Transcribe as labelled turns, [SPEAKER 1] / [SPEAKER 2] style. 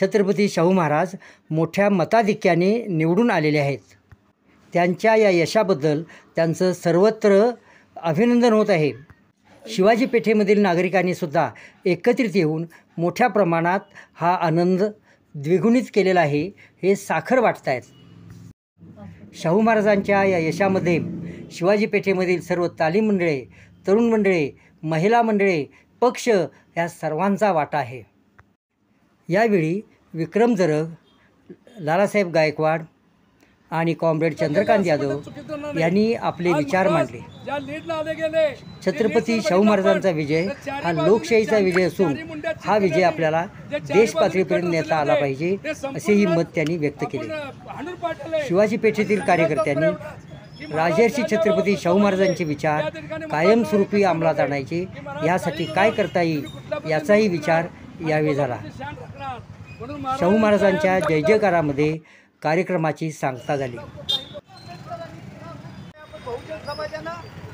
[SPEAKER 1] छत्रपती शाहू महाराज मोठ्या मताधिक्याने निवडून आलेले आहेत. त्यांच्या या यशाबद्दल त्यांचं सर्वत्र अभिनंदन होत आहे. शिवाजी पेठेमधील नागरिकांनी सुद्धा एकत्रित येऊन मोठ्या प्रमाणात हा आनंद द्विगुणित केलेला आहे. हे साखर वाटत आहेत. शाहू महाराजांच्या या यशामध्ये शिवाजी पेठेमधील सर्व तालीम मंडळे, तरुण मंडळे, महिला मंडळे, पक्ष या सर्वांचा वाटा आहे. यावेळी विक्रम जरग, लालासाहेब गायकवाड आणि कॉम्रेड चंद्रकांत यादव यांनी आपले विचार मांडले. छत्रपती शाहू महाराजांचा विजय हा लोकशाहीचा विजय असून हा विजय आपल्याला देश पातळीपर्यंत नेता आला पाहिजे असेही मत त्यांनी व्यक्त केले. शिवाजी पेठेतील कार्यकर्त्यांनी राजर्षी छत्रपती शाहू महाराजांचे विचार कायमस्वरूपी अंमलात आणायचे, यासाठी काय करता येईल याचाही विचार यावेळी झाला. शाहू महाराजांच्या जय जयकारामध्ये कार्यक्रमाची सांगता झाली.
[SPEAKER 2] बहुजन समाजानं